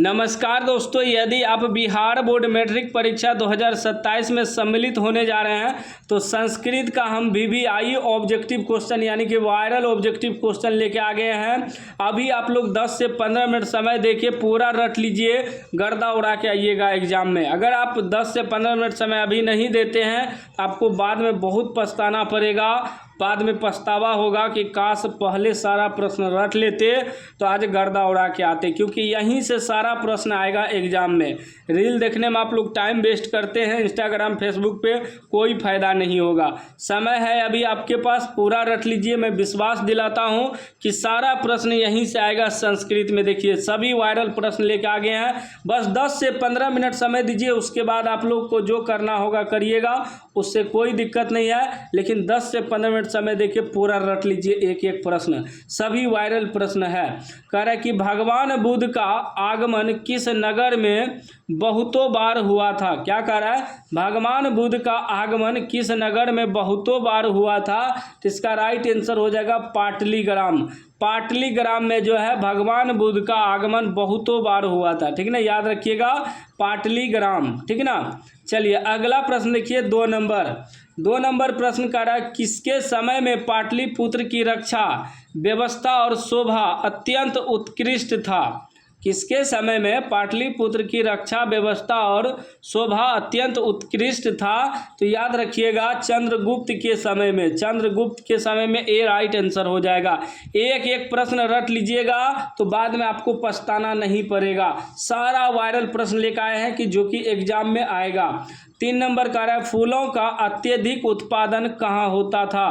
नमस्कार दोस्तों, यदि आप बिहार बोर्ड मैट्रिक परीक्षा 2027 में सम्मिलित होने जा रहे हैं तो संस्कृत का हम VVI ऑब्जेक्टिव क्वेश्चन यानी कि वायरल ऑब्जेक्टिव क्वेश्चन लेके आ गए हैं। अभी आप लोग 10 से 15 मिनट समय देके पूरा रट लीजिए, गर्दा उड़ा के आइएगा एग्जाम में। अगर आप 10 से 15 मिनट समय अभी नहीं देते हैं आपको बाद में बहुत पछताना पड़ेगा, बाद में पछतावा होगा कि काश पहले सारा प्रश्न रट लेते तो आज गर्दा उड़ा के आते, क्योंकि यहीं से सारा प्रश्न आएगा एग्जाम में। रील देखने में आप लोग टाइम वेस्ट करते हैं इंस्टाग्राम फेसबुक पे, कोई फ़ायदा नहीं होगा। समय है अभी आपके पास, पूरा रट लीजिए। मैं विश्वास दिलाता हूँ कि सारा प्रश्न यहीं से आएगा संस्कृत में। देखिए सभी वायरल प्रश्न लेके आ गए हैं, बस 10 से 15 मिनट समय दीजिए, उसके बाद आप लोग को जो करना होगा करिएगा, उससे कोई दिक्कत नहीं है। लेकिन 10 से 15 मिनट समय देखिए, पूरा रट लीजिए एक एक प्रश्न, सभी वायरल प्रश्न है। कह रहा है कि भगवान बुद्ध का आगमन किस नगर में बहुतों बार हुआ था। क्या कह रहा है? भगवान बुद्ध का आगमन किस नगर में बहुतों बार हुआ था। तो इसका राइट आंसर हो जाएगा पाटलीग्राम। पाटलीग्राम में जो है भगवान बुद्ध का आगमन बहुतों बार हुआ था, ठीक ना, याद रखिएगा पाटलीग्राम, ठीक ना। चलिए अगला प्रश्न देखिए, 2 नंबर प्रश्न कर रहा है, किसके समय में पाटलिपुत्र की रक्षा व्यवस्था और शोभा अत्यंत उत्कृष्ट था। किसके समय में पाटलिपुत्र की रक्षा व्यवस्था और शोभा अत्यंत उत्कृष्ट था। तो याद रखिएगा चंद्रगुप्त के समय में। चंद्रगुप्त के समय में ए राइट आंसर हो जाएगा। एक एक प्रश्न रट लीजिएगा तो बाद में आपको पछताना नहीं पड़ेगा। सारा वायरल प्रश्न लेकर आए हैं कि जो कि एग्जाम में आएगा। 3 नंबर का रहा है, फूलों का अत्यधिक उत्पादन कहाँ होता था।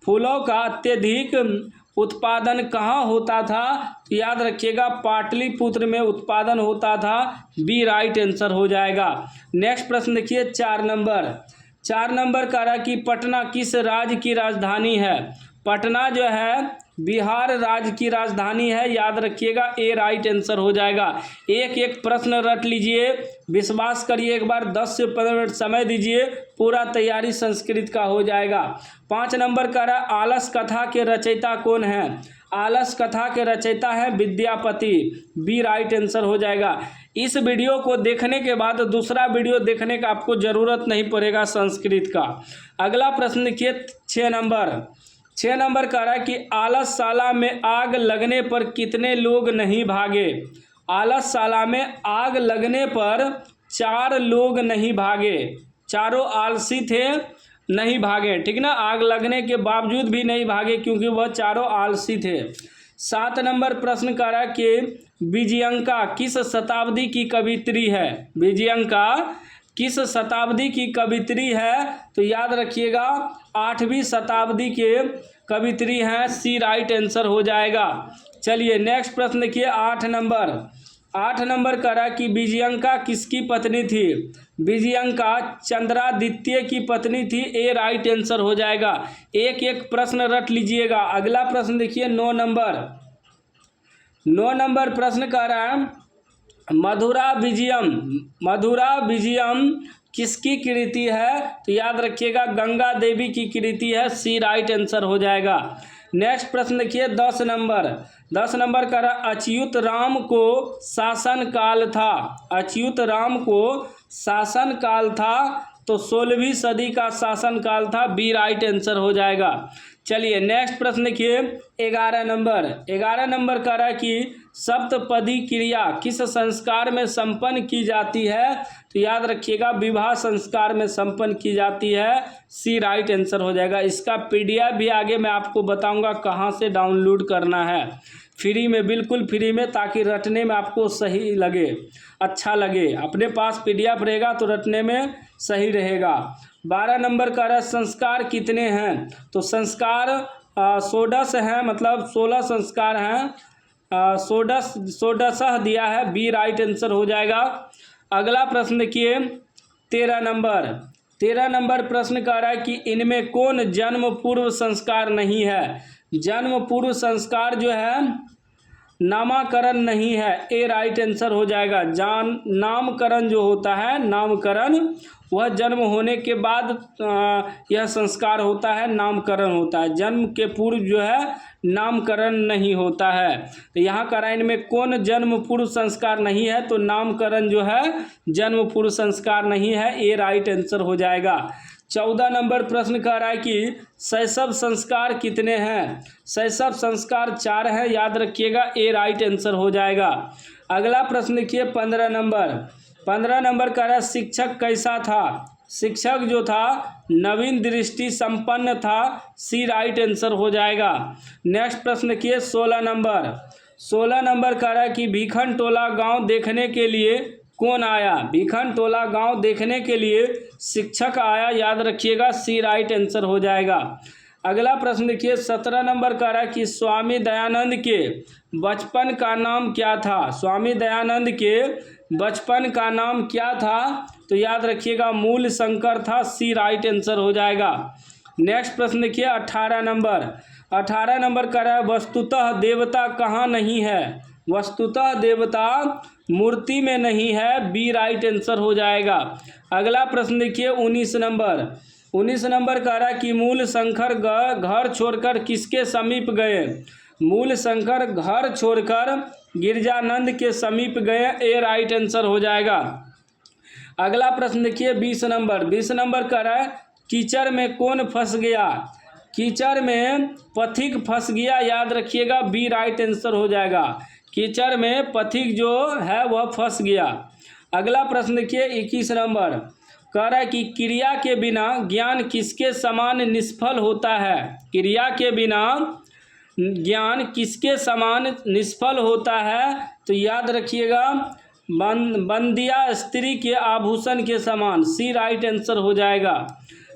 फूलों का अत्यधिक उत्पादन कहाँ होता था। तो याद रखिएगा पाटलिपुत्र में उत्पादन होता था, बी राइट आंसर हो जाएगा। नेक्स्ट प्रश्न देखिए 4 नंबर का रहा कि पटना किस राज्य की राजधानी है। पटना जो है बिहार राज्य की राजधानी है, याद रखिएगा ए राइट आंसर हो जाएगा। एक एक प्रश्न रट लीजिए, विश्वास करिए एक बार, 10 से 15 मिनट समय दीजिए, पूरा तैयारी संस्कृत का हो जाएगा। 5 नंबर का रहा, आलस कथा के रचयिता कौन है। आलस कथा के रचयिता है विद्यापति, बी राइट आंसर हो जाएगा। इस वीडियो को देखने के बाद दूसरा वीडियो देखने का आपको ज़रूरत नहीं पड़ेगा संस्कृत का। अगला प्रश्न देखिए 6 नंबर कह रहा है कि आलसशाला में आग लगने पर कितने लोग नहीं भागे। आलसशाला में आग लगने पर 4 लोग नहीं भागे, चारों आलसी थे, नहीं भागे, ठीक ना। आग लगने के बावजूद भी नहीं भागे क्योंकि वह चारों आलसी थे। 7 नंबर प्रश्न कह रहा है कि विजयंका किस शताब्दी की कवित्री है। विजयंका किस शताब्दी की कवित्री है। तो याद रखिएगा 8वीं शताब्दी के कवित्री हैं, सी राइट आंसर हो जाएगा। चलिए नेक्स्ट प्रश्न देखिए 8 नंबर कह रहा है कि विजयंका किसकी पत्नी थी। विजयंका चंद्रादित्य की पत्नी थी, ए राइट आंसर हो जाएगा। एक एक प्रश्न रट लीजिएगा। अगला प्रश्न देखिए 9 नंबर प्रश्न कह रहा है, मधुरा विजयम किसकी कृति है। तो याद रखिएगा गंगा देवी की कृति है, सी राइट आंसर हो जाएगा। नेक्स्ट प्रश्न देखिए 10 नंबर का अच्युत राम को शासन काल था। अच्युत राम को शासन काल था तो 16वीं सदी का शासन काल था, बी राइट आंसर हो जाएगा। चलिए नेक्स्ट प्रश्न देखिए 11 नंबर कह रहा है कि सप्तपदी क्रिया किस संस्कार में संपन्न की जाती है। तो याद रखिएगा विवाह संस्कार में संपन्न की जाती है, सी राइट आंसर हो जाएगा। इसका PDF भी आगे मैं आपको बताऊंगा कहाँ से डाउनलोड करना है, फ्री में, बिल्कुल फ्री में, ताकि रटने में आपको सही लगे, अच्छा लगे। अपने पास PDF रहेगा तो रटने में सही रहेगा। 12 नंबर का रहा संस्कार कितने हैं। तो संस्कार 16 हैं, मतलब 16 संस्कार हैं, 16 दिया है, बी राइट आंसर हो जाएगा। अगला प्रश्न देखिए 13 नंबर प्रश्न कह रहा है कि इनमें कौन जन्म पूर्व संस्कार नहीं है। जन्म पूर्व संस्कार जो है नामकरण नहीं है, ए राइट आंसर हो जाएगा। नामकरण जो होता है, नामकरण वह जन्म होने के बाद यह संस्कार होता है, नामकरण होता है। जन्म के पूर्व जो है नामकरण नहीं होता है। तो यहाँ कराइन में कौन जन्म पूर्व संस्कार नहीं है, तो नामकरण जो है जन्म पूर्व संस्कार नहीं है, ये राइट आंसर हो जाएगा। 14 नंबर प्रश्न कह रहा है कि शैशव संस्कार कितने हैं, शैशव संस्कार 4 है, याद रखिएगा, ये राइट आंसर हो जाएगा। अगला प्रश्न देखिए 15 नंबर कह रहा है शिक्षक कैसा था, शिक्षक जो था नवीन दृष्टि संपन्न था, सी राइट आंसर हो जाएगा। नेक्स्ट प्रश्न देखिए 16 नंबर कह रहा है कि भीखन टोला गांव देखने के लिए कौन आया, भीखन टोला गांव देखने के लिए शिक्षक आया, याद रखिएगा, सी राइट आंसर हो जाएगा। अगला प्रश्न देखिए 17 नंबर कह रहा है कि स्वामी दयानंद के बचपन का नाम क्या था, स्वामी दयानंद के बचपन का नाम क्या था, तो याद रखिएगा मूल शंकर था, सी राइट आंसर हो जाएगा। नेक्स्ट प्रश्न देखिए 18 नंबर कह रहा है वस्तुतः देवता कहाँ नहीं है, वस्तुतः देवता मूर्ति में नहीं है, बी राइट आंसर हो जाएगा। अगला प्रश्न देखिए 19 नंबर कह रहा है कि मूल शंकर घर छोड़कर किसके समीप गए, मूल शंकर घर छोड़कर गिरजानंद के समीप गए, ए राइट आंसर हो जाएगा। अगला प्रश्न देखिए 20 नंबर कह रहा है कीचड़ में कौन फंस गया, कीचड़ में पथिक फंस गया, याद रखिएगा, बी राइट आंसर हो जाएगा, कीचड़ में पथिक जो है वह फंस गया। अगला प्रश्न देखिए 21 नंबर कह रहा है कि क्रिया के बिना ज्ञान किसके समान निष्फल होता है, क्रिया के बिना ज्ञान किसके समान निष्फल होता है, तो याद रखिएगा बंदिया स्त्री के आभूषण के समान, सी राइट आंसर हो जाएगा।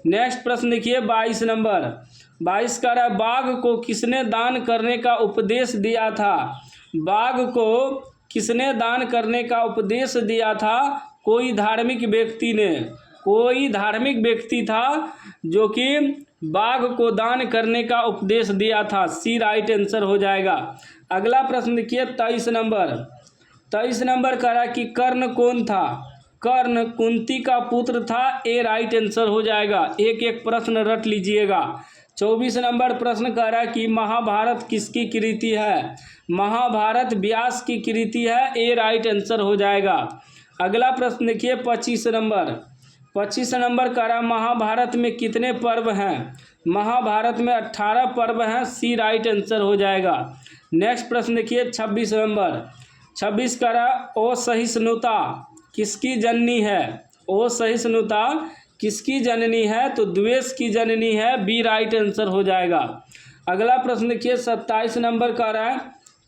नेक्स्ट प्रश्न देखिए 22 कह रहा है बाघ को किसने दान करने का उपदेश दिया था, बाघ को किसने दान करने का उपदेश दिया था, कोई धार्मिक व्यक्ति ने, कोई धार्मिक व्यक्ति था जो कि बाघ को दान करने का उपदेश दिया था, सी राइट आंसर हो जाएगा। अगला प्रश्न देखिए 23 नंबर कह रहा है कि कर्ण कौन था, कर्ण कुंती का पुत्र था, ए राइट आंसर हो जाएगा, एक एक प्रश्न रट लीजिएगा। 24 नंबर प्रश्न कह रहा है कि महाभारत किसकी कृति है, महाभारत व्यास की कृति है, ए राइट आंसर हो जाएगा। अगला प्रश्न देखिए 25 नंबर कह रहा है महाभारत में कितने पर्व हैं, महाभारत में 18 पर्व हैं, सी राइट आंसर हो जाएगा। नेक्स्ट प्रश्न देखिए 26 कह रहा है असहिष्णुता किसकी जननी है, असहिष्णुता किसकी जननी है, तो द्वेष की जननी है, बी राइट आंसर हो जाएगा। अगला प्रश्न देखिए 27 नंबर कह रहा है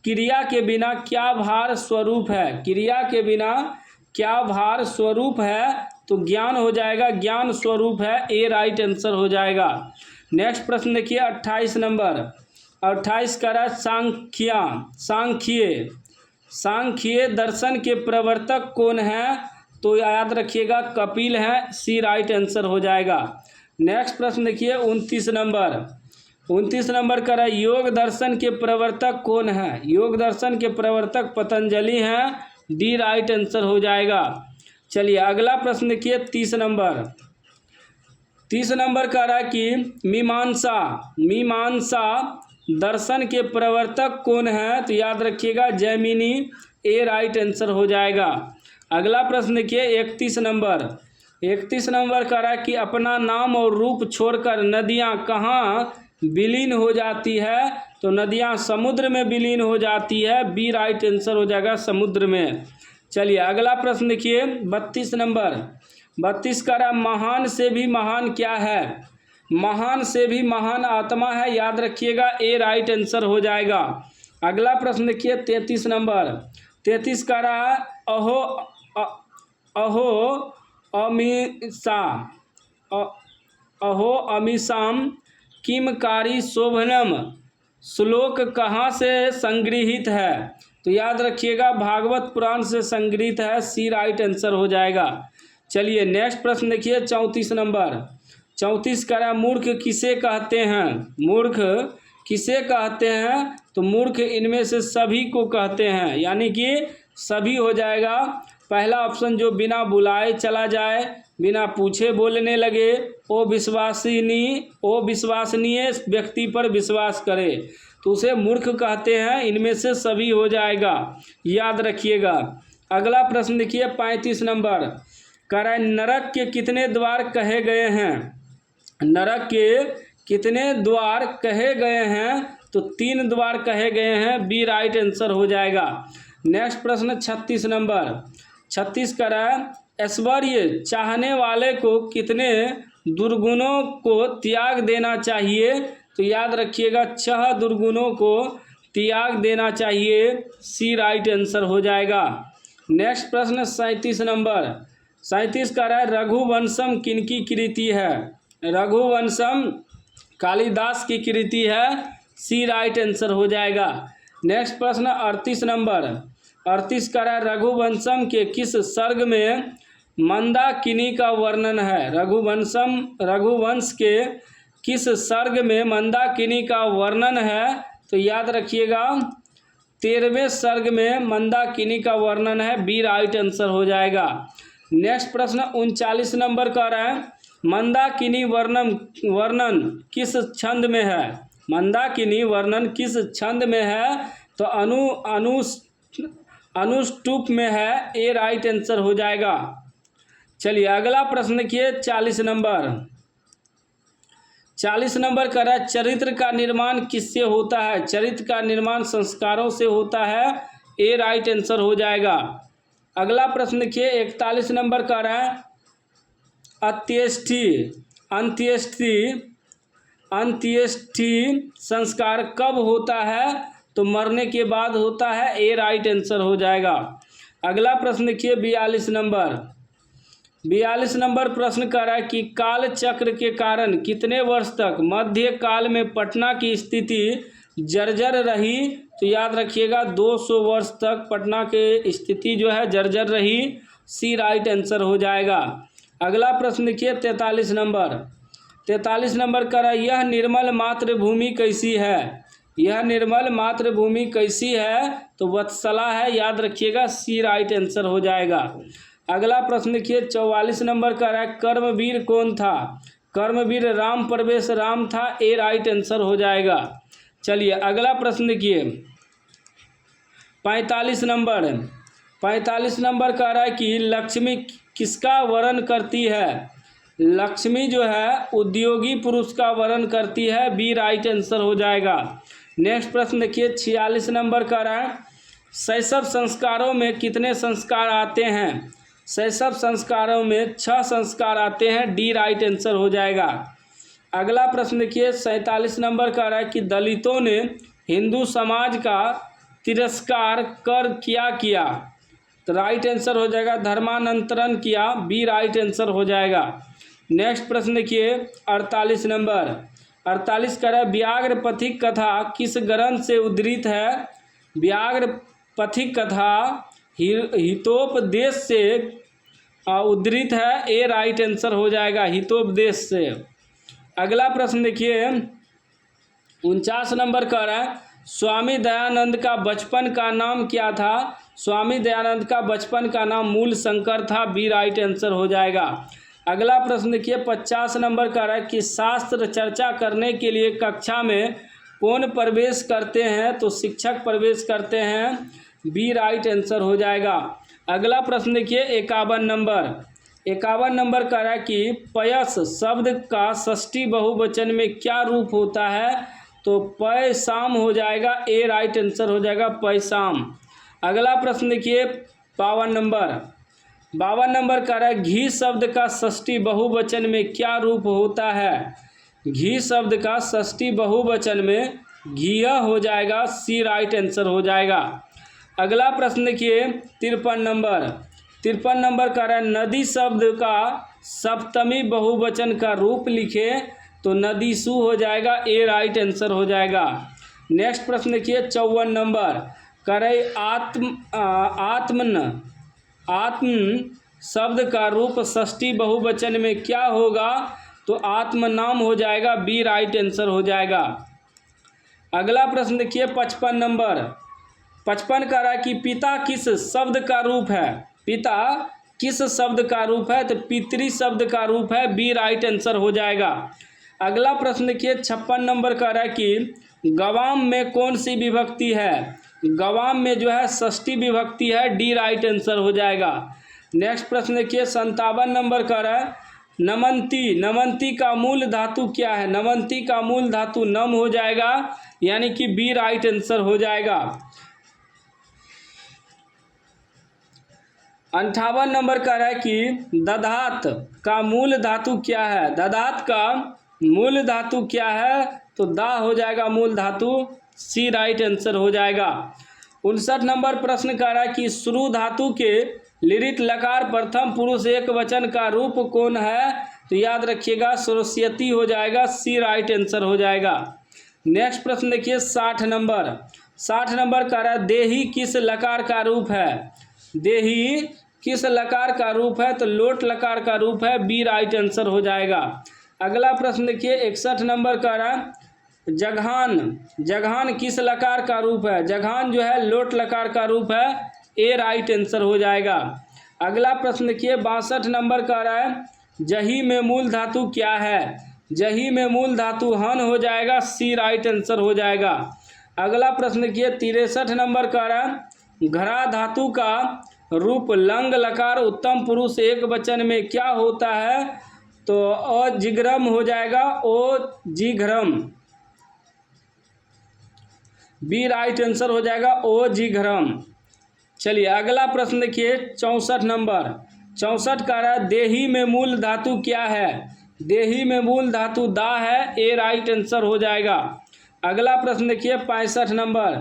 क्रिया के बिना क्या भार स्वरूप है, क्रिया के बिना क्या भार स्वरूप है, तो ज्ञान हो जाएगा, ज्ञान स्वरूप है, ए राइट आंसर हो जाएगा। नेक्स्ट प्रश्न देखिए 28 कह रहा है सांख्य दर्शन के प्रवर्तक कौन है, तो याद रखिएगा कपिल हैं, सी राइट आंसर हो जाएगा। नेक्स्ट प्रश्न देखिए 29 नंबर कह रहा है योग दर्शन के प्रवर्तक कौन है, योग दर्शन के प्रवर्तक पतंजलि हैं, डी राइट आंसर हो जाएगा। चलिए अगला प्रश्न देखिए 30 नंबर कह रहा है कि मीमांसा दर्शन के प्रवर्तक कौन है, तो याद रखिएगा जैमिनी, ए राइट आंसर हो जाएगा। अगला प्रश्न देखिए 31 नंबर कह रहा है कि अपना नाम और रूप छोड़कर नदियाँ कहाँ विलीन हो जाती है, तो नदियाँ समुद्र में विलीन हो जाती है, बी राइट आंसर हो जाएगा, समुद्र में। चलिए अगला प्रश्न देखिए 32 कह रहा है महान से भी महान क्या है, महान से भी महान आत्मा है, याद रखिएगा, ए राइट आंसर हो जाएगा। अगला प्रश्न देखिए 33 कह रहा है अहो अमीसाम किमकारी शोभनम श्लोक कहाँ से संग्रहित है, तो याद रखिएगा भागवत पुराण से संग्रहित है, सी राइट आंसर हो जाएगा। चलिए नेक्स्ट प्रश्न देखिए 34 कह रहा है मूर्ख किसे कहते हैं, मूर्ख किसे कहते हैं, तो मूर्ख इनमें से सभी को कहते हैं, यानी कि सभी हो जाएगा। पहला ऑप्शन जो बिना बुलाए चला जाए, बिना पूछे बोलने लगे, ओ विश्वसनीय व्यक्ति पर विश्वास करे, तो उसे मूर्ख कहते हैं। इनमें से सभी हो जाएगा, याद रखिएगा। अगला प्रश्न देखिए 35 नंबर, कह रहा है नरक के कितने द्वार कहे गए हैं? नरक के कितने द्वार कहे गए हैं? तो 3 द्वार कहे गए हैं, बी राइट आंसर हो जाएगा। नेक्स्ट प्रश्न 36 नंबर, 36 कह रहा है ऐश्वर्य चाहने वाले को कितने दुर्गुणों को त्याग देना चाहिए? तो याद रखिएगा 6 दुर्गुणों को त्याग देना चाहिए, सी राइट आंसर हो जाएगा। नेक्स्ट प्रश्न 37 नंबर, 37 कह रहा है रघुवंशम किनकी कृति है? रघुवंशम कालिदास की कृति है, सी राइट आंसर हो जाएगा। नेक्स्ट प्रश्न 38 नंबर, 38 कह रहा है रघुवंशम के किस सर्ग में मंदाकिनी का वर्णन है? रघुवंश के किस सर्ग में मंदाकिनी का वर्णन है? तो याद रखिएगा 13वें सर्ग में मंदाकिनी का वर्णन है, बी राइट आंसर हो जाएगा। नेक्स्ट प्रश्न 39 नंबर कह रहा है मंदाकिनी वर्णन किस छंद में है? मंदाकिनी वर्णन किस छंद में है? तो अनुष्टुप में है, ए राइट आंसर हो जाएगा। चलिए अगला प्रश्न देखिए 40 नंबर, 40 नंबर कह रहा है चरित्र का निर्माण किससे होता है? चरित्र का निर्माण संस्कारों से होता है, ए राइट आंसर हो जाएगा। अगला प्रश्न देखिए 41 नंबर कह रहा है अंत्येष्टि संस्कार कब होता है? तो मरने के बाद होता है, ए राइट आंसर हो जाएगा। अगला प्रश्न देखिए 42 नंबर, 42 नंबर प्रश्न कर रहा है कि काल चक्र के कारण कितने वर्ष तक मध्य काल में पटना की स्थिति जर्जर रही? तो याद रखिएगा 200 वर्ष तक पटना की स्थिति जो है जर्जर रही, सी राइट आंसर हो जाएगा। अगला प्रश्न देखिए 43 नंबर, 43 नंबर कर रहा है यह निर्मल मातृभूमि कैसी है? यह निर्मल मातृभूमि कैसी है? तो वत्सला है, याद रखिएगा, सी राइट आंसर हो जाएगा। अगला प्रश्न देखिए 44 नंबर का है कर्मवीर कौन था? कर्मवीर राम प्रवेश राम था, ए राइट आंसर हो जाएगा। चलिए अगला प्रश्न देखिए 45 नंबर कह रहा है कि लक्ष्मी किसका वर्ण करती है? लक्ष्मी जो है उद्योगी पुरुष का वर्ण करती है, बी राइट आंसर हो जाएगा। नेक्स्ट प्रश्न देखिए 46 नंबर कह रहा है शैशव संस्कारों में कितने संस्कार आते हैं? शैशव संस्कारों में 6 संस्कार आते हैं, डी राइट आंसर हो जाएगा। अगला प्रश्न देखिए 47 नंबर कह रहा है कि दलितों ने हिंदू समाज का तिरस्कार कर क्या किया? तो राइट आंसर हो जाएगा धर्मांतरण किया, बी राइट आंसर हो जाएगा। नेक्स्ट प्रश्न देखिए 48 नंबर, 48 कह रहा है व्याघ्र पथिक कथा किस ग्रंथ से उद्धृत है? व्याघ्र पथिक कथा हितोपदेश से उद्धृत है, ए राइट आंसर हो जाएगा, हितोपदेश से। अगला प्रश्न देखिए 49 नंबर कह रहा है स्वामी दयानंद का बचपन का नाम क्या था? स्वामी दयानंद का बचपन का नाम मूल शंकर था, बी राइट आंसर हो जाएगा। अगला प्रश्न देखिए 50 नंबर कह रहा है कि शास्त्र चर्चा करने के लिए कक्षा में कौन प्रवेश करते हैं? तो शिक्षक प्रवेश करते हैं, बी राइट आंसर हो जाएगा। अगला प्रश्न देखिए 51 नंबर कह रहा है कि पयस शब्द का षष्ठी बहुवचन में क्या रूप होता है? तो पैसाम हो जाएगा, ए राइट आंसर हो जाएगा, पैसाम। अगला प्रश्न देखिए 52 नंबर कह रहा है घी शब्द का षष्ठी बहुवचन में क्या रूप होता है? घी शब्द का षष्ठी बहुवचन में घिया हो जाएगा, सी राइट आंसर हो जाएगा। अगला प्रश्न देखिए 53 नंबर कह रहा है नदी शब्द का सप्तमी बहुवचन का रूप लिखे? तो नदीसु हो जाएगा, ए राइट आंसर हो जाएगा। नेक्स्ट प्रश्न देखिए 54 नंबर कह रहे आत्म शब्द का रूप षष्ठी बहुवचन में क्या होगा? तो आत्म नाम हो जाएगा, बी राइट आंसर हो जाएगा। अगला प्रश्न देखिए 55 नंबर, 55 कह रहा है कि पिता किस शब्द का रूप है? पिता किस शब्द का रूप है? तो पितृ शब्द का रूप है, बी राइट आंसर हो जाएगा। अगला प्रश्न देखिए 56 नंबर कह रहा है कि गवाम में कौन सी विभक्ति है? गवाम में जो है षष्ठी विभक्ति है, डी राइट आंसर हो जाएगा। नेक्स्ट प्रश्न देखिए 57 नंबर का है नमंती। नमंती का मूल धातु क्या है? नमंती का मूल धातु नम हो जाएगा, यानी कि बी राइट आंसर हो जाएगा। 58 नंबर का है कि दधात का मूल धातु क्या है? दधात का मूल धातु क्या है? तो दा हो जाएगा मूल धातु, सी राइट आंसर हो जाएगा। 59 नंबर प्रश्न कह रहा है कि श्रु धातु के लिरित लकार प्रथम पुरुष एक वचन का रूप कौन है? तो याद रखिएगा सरस्वती हो जाएगा, सी राइट आंसर हो जाएगा। नेक्स्ट प्रश्न देखिए 60 नंबर। 60 नंबर कह रहा है देही किस लकार का रूप है? देही किस लकार का रूप है? तो लोट लकार का रूप है, बी राइट आंसर हो जाएगा। अगला प्रश्न देखिए 61 नंबर का रहा जघान। जघान किस लकार का रूप है? जघान जो है लोट लकार का रूप है, ए राइट आंसर हो जाएगा। अगला प्रश्न देखिए 62 नंबर का रहा है जही में मूल धातु क्या है? जही में मूल धातु हन हो जाएगा, सी राइट आंसर हो जाएगा। अगला प्रश्न देखिए 63 नंबर का रहा घरा धातु का रूप लंग लकार उत्तम पुरुष एक वचन में क्या होता है? तो अजिग्रम हो जाएगा, ओ जिघ्रम, बी राइट आंसर हो जाएगा, ओ जिघ्रम। चलिए अगला प्रश्न देखिए 64 नंबर। 64 का रहा देही में मूल धातु क्या है? देही में मूल धातु दा है, ए राइट आंसर हो जाएगा। अगला प्रश्न देखिए 65 नंबर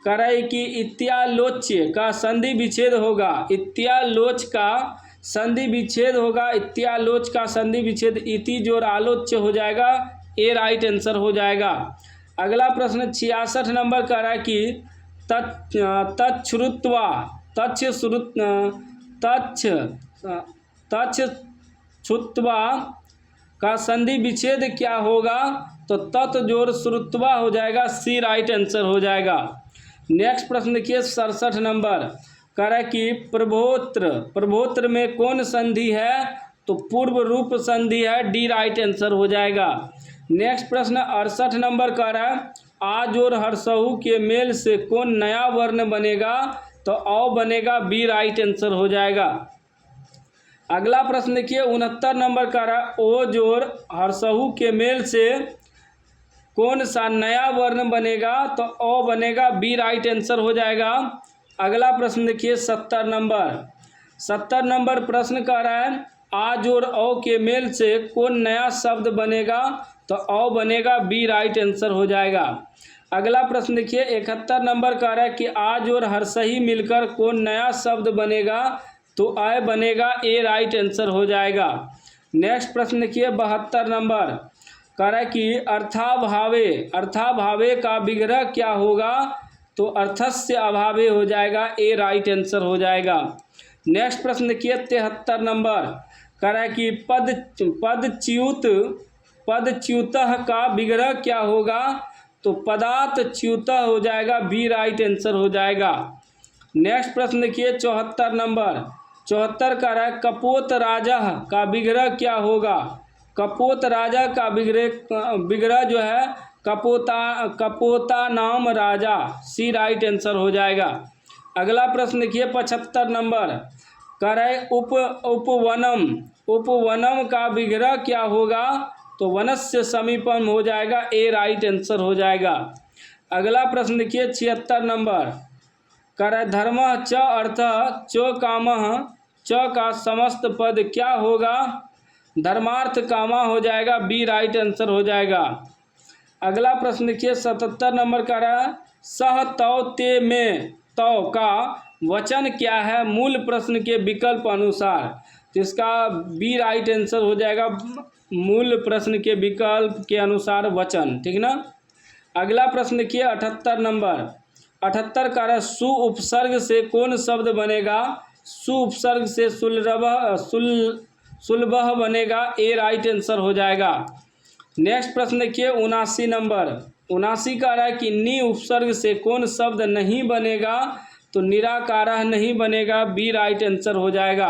कह रहा है कि इत्यालोच्य का संधि विच्छेद होगा। इत्यालोच का संधि विच्छेद होगा, इत्यालोच का संधि विच्छेद इति जोर आलोच्य हो जाएगा, ए राइट आंसर हो जाएगा। अगला प्रश्न 66 नंबर कह रहा है कि तच्छ्रुत्वा तच्छ्रुत्वा का संधि विच्छेद क्या होगा? तो तत् जोर श्रुत्वा हो जाएगा, सी राइट आंसर हो जाएगा। नेक्स्ट प्रश्न देखिए 67 नंबर कह रहा है कि प्रभोत्र। प्रभोत्र में कौन संधि है? तो पूर्व रूप संधि है, डी राइट आंसर हो जाएगा। नेक्स्ट प्रश्न 68 नंबर कह रहा है आज और हर्षहु के मेल से कौन नया वर्ण बनेगा? तो औ बनेगा, बी राइट आंसर हो जाएगा। अगला प्रश्न देखिए 69 नंबर का रहा ओ जोर हर्षहु के मेल से कौन सा नया वर्ण बनेगा? तो ओ बनेगा, बी राइट आंसर हो जाएगा। अगला प्रश्न देखिए 70 नंबर। 70 नंबर प्रश्न कह रहा है आज और ओ के मेल से कौन नया शब्द बनेगा? तो ओ बनेगा, बी राइट आंसर हो जाएगा। अगला प्रश्न देखिए 71 नंबर कह रहा है कि आज और हर्षही मिलकर कौन नया शब्द बनेगा? तो आय बनेगा, ए राइट आंसर हो जाएगा। नेक्स्ट प्रश्न देखिए 72 नंबर कह रहा है कि अर्थाभावे। अर्थाभावे का विग्रह क्या होगा? तो अर्थस्य अभावे हो जाएगा, ए राइट आंसर हो जाएगा। नेक्स्ट प्रश्न देखिए 73 नंबर कह रहा है कि पदच्युतः का विग्रह क्या होगा? तो पदार्थच्युतः हो जाएगा, बी राइट आंसर हो जाएगा। नेक्स्ट प्रश्न देखिए 74 नंबर। 74 का रहा है कपोत राजा का विग्रह क्या होगा? कपोत राजा का विग्रह जो है कपोता नाम राजा, सी राइट आंसर हो जाएगा। अगला प्रश्न देखिए 75 नंबर कह रहा है उपवनम। उपवनम का विग्रह क्या होगा? तो वनस्य समीपम हो जाएगा, ए राइट आंसर हो जाएगा। अगला प्रश्न देखिए 76 नंबर कह रहा है धर्मः च अर्थः च कामः च का समस्त पद क्या होगा? धर्मार्थ कामा हो जाएगा, बी राइट आंसर हो जाएगा। अगला प्रश्न देखिए 77 नंबर का रहा है सह तौ ते में तौ का वचन क्या है मूल प्रश्न के विकल्प अनुसार? तो इसका बी राइट आंसर हो जाएगा, मूल प्रश्न के विकल्प के अनुसार वचन, ठीक ना। अगला प्रश्न देखिए 78 नंबर। 78 का रहा सु उपसर्ग से कौन शब्द बनेगा? सु उपसर्ग से सुलभ बनेगा, ए राइट आंसर हो जाएगा। नेक्स्ट प्रश्न देखिए 79 नंबर। 79 का रहा है कि नि उपसर्ग से कौन शब्द नहीं बनेगा? तो निराकारः नहीं बनेगा, बी राइट आंसर हो जाएगा।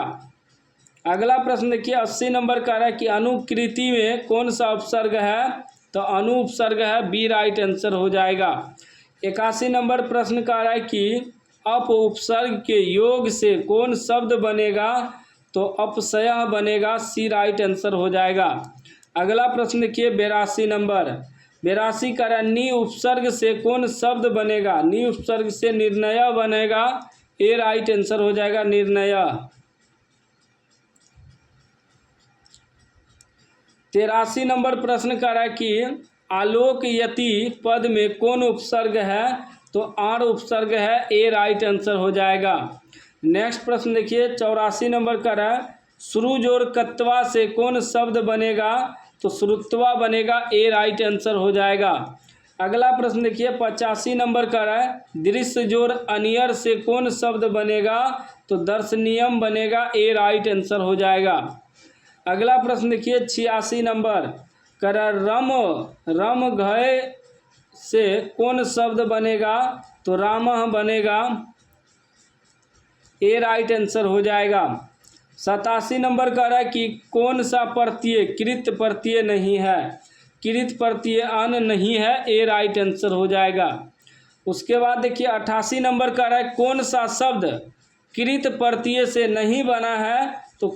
अगला प्रश्न देखिए 80 नंबर का रहा है कि अनुकृति में कौन सा उपसर्ग है? तो अनु उपसर्ग है, बी राइट आंसर हो जाएगा। 81 नंबर प्रश्न का रहा है कि अप उपसर्ग के योग से कौन शब्द बनेगा, तो अपसयः बनेगा, सी राइट आंसर हो जाएगा। अगला प्रश्न देखिए 82 नंबर, 82 का रहा है नी उपसर्ग से कौन शब्द बनेगा, नी उपसर्ग से निर्णय बनेगा, ए राइट आंसर हो जाएगा, निर्णय। 83 नंबर प्रश्न का रहा है कि आलोकयति पद में कौन उपसर्ग है, तो आर उपसर्ग है, ए राइट आंसर हो जाएगा। नेक्स्ट प्रश्न देखिए 84 नंबर का रहा है श्रुजोर कत्वा से कौन शब्द बनेगा, तो श्रुत्वा बनेगा, ए राइट आंसर हो जाएगा। अगला प्रश्न देखिए 85 नंबर का रहा है दृश्य जोर अनियर से कौन शब्द बनेगा, तो दर्शनीयम बनेगा, ए राइट आंसर हो जाएगा। अगला प्रश्न देखिए 86 नंबर कर रम रम घय से कौन शब्द बनेगा, तो रामः बनेगा, ए राइट आंसर हो जाएगा। 87 नंबर का रहा है कि कौन सा प्रत्यय कृत प्रत्यय नहीं है, कृत प्रत्यय अन नहीं है, ए राइट आंसर हो जाएगा। उसके बाद देखिए 88 नंबर का रहा है कौन सा शब्द कृत प्रत्यय से नहीं बना है, तो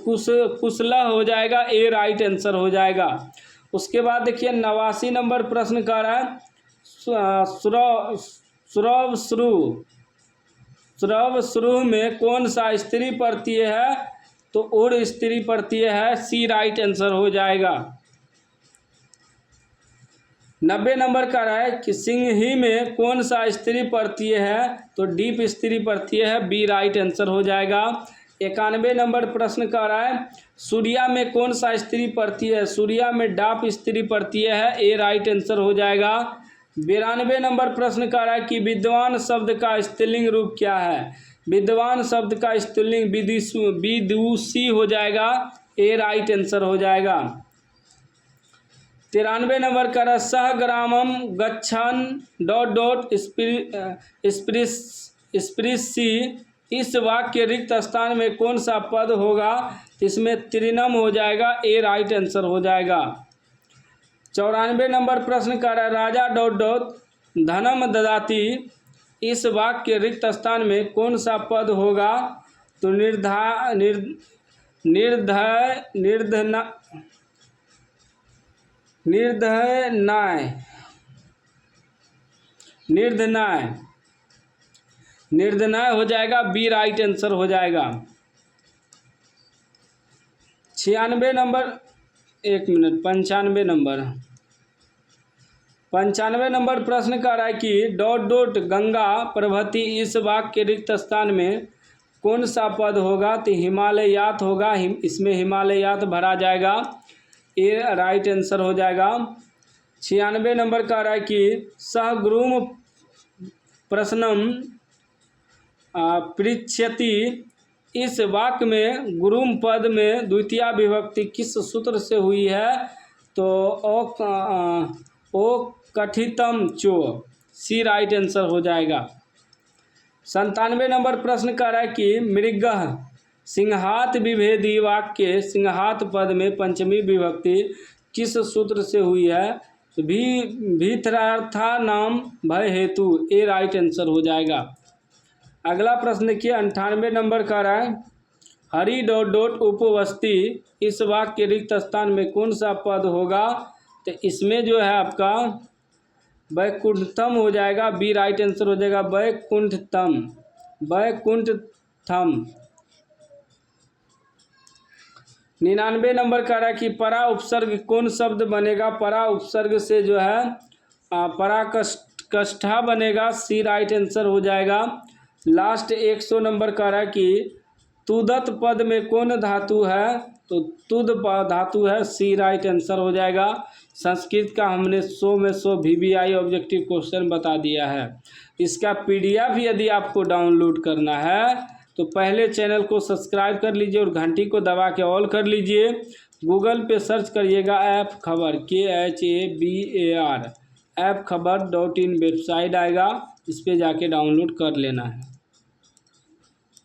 कुशलः हो जाएगा, ए राइट आंसर हो जाएगा। उसके बाद देखिए 89 नंबर प्रश्न का रहा है श्रव श्रु में कौन सा स्त्री प्रत्यय है, तो उड़ स्त्री प्रत्यय है, सी राइट आंसर हो जाएगा। 90 नंबर का रहा है कि सिंही में कौन सा स्त्री प्रत्यय है, तो डीप स्त्री प्रत्यय है, बी राइट आंसर हो जाएगा। 91 नंबर प्रश्न का रहा है सूर्या में कौन सा स्त्री प्रत्यय है, सूर्या में डाप स्त्री प्रत्यय है, ए राइट आंसर हो जाएगा। 92 नंबर प्रश्न का रहा है कि विद्वान शब्द का स्त्रीलिंग रूप क्या है, विद्वान शब्द का स्त्रीलिंग विदुषी हो जाएगा, ए राइट आंसर हो जाएगा। 93 नंबर का रहा सह ग्रामम गच्छन ... स्पृशि इस वाक्य के रिक्त स्थान में कौन सा पद होगा, इसमें त्रिनम हो जाएगा, ए राइट आंसर हो जाएगा। 94 नंबर प्रश्न का राजा ... धनम ददाति इस वाक्य के रिक्त स्थान में कौन सा पद होगा, तो निर्धनाय हो जाएगा, बी राइट आंसर हो जाएगा। 95 नंबर 95 नंबर प्रश्न का रहा है कि ... गंगा प्रभति इस वाक्य के रिक्त स्थान में कौन सा पद होगा, तो हिमालयात होगा, इसमें हिमालयात भरा जाएगा, ए राइट आंसर हो जाएगा। 96 नंबर का रहा है कि सहगुरुम प्रश्नम पृच्छति इस वाक्य में गुरुम पद में द्वितीय विभक्ति किस सूत्र से हुई है, तो ओ कथितम चो, सी राइट आंसर हो जाएगा। 97 नंबर प्रश्न का रहा है कि मृगः सिंहात विभेदी वाक्य सिंहात पद में पंचमी विभक्ति किस सूत्र से हुई है, तो भीतरार्था नाम भय हेतु, ए राइट आंसर हो जाएगा। अगला प्रश्न देखिए 98 नंबर का रहा है हरि ... उपवस्ती इस वाक्य के रिक्त स्थान में कौन सा पद होगा, तो इसमें जो है आपका वैकुंठम हो जाएगा, बी राइट आंसर हो जाएगा, वैकुंठतम। 99 नंबर का रहा है कि परा उपसर्ग कौन शब्द बनेगा, परा उपसर्ग से जो है पराकष्ठा बनेगा, सी राइट आंसर हो जाएगा। लास्ट 100 नंबर का रहा है कि तुदत पद में कौन धातु है, तो तुद धातु है, सी राइट आंसर हो जाएगा। संस्कृत का हमने 100 में 100 VBI ऑब्जेक्टिव क्वेश्चन बता दिया है। इसका PDF यदि आपको डाउनलोड करना है तो पहले चैनल को सब्सक्राइब कर लीजिए और घंटी को दबा के ऑल कर लीजिए। गूगल पे सर्च करिएगा ऐप खबर KHABAR, ऐप खबर .in वेबसाइट आएगा, इस पे जाके डाउनलोड कर लेना है।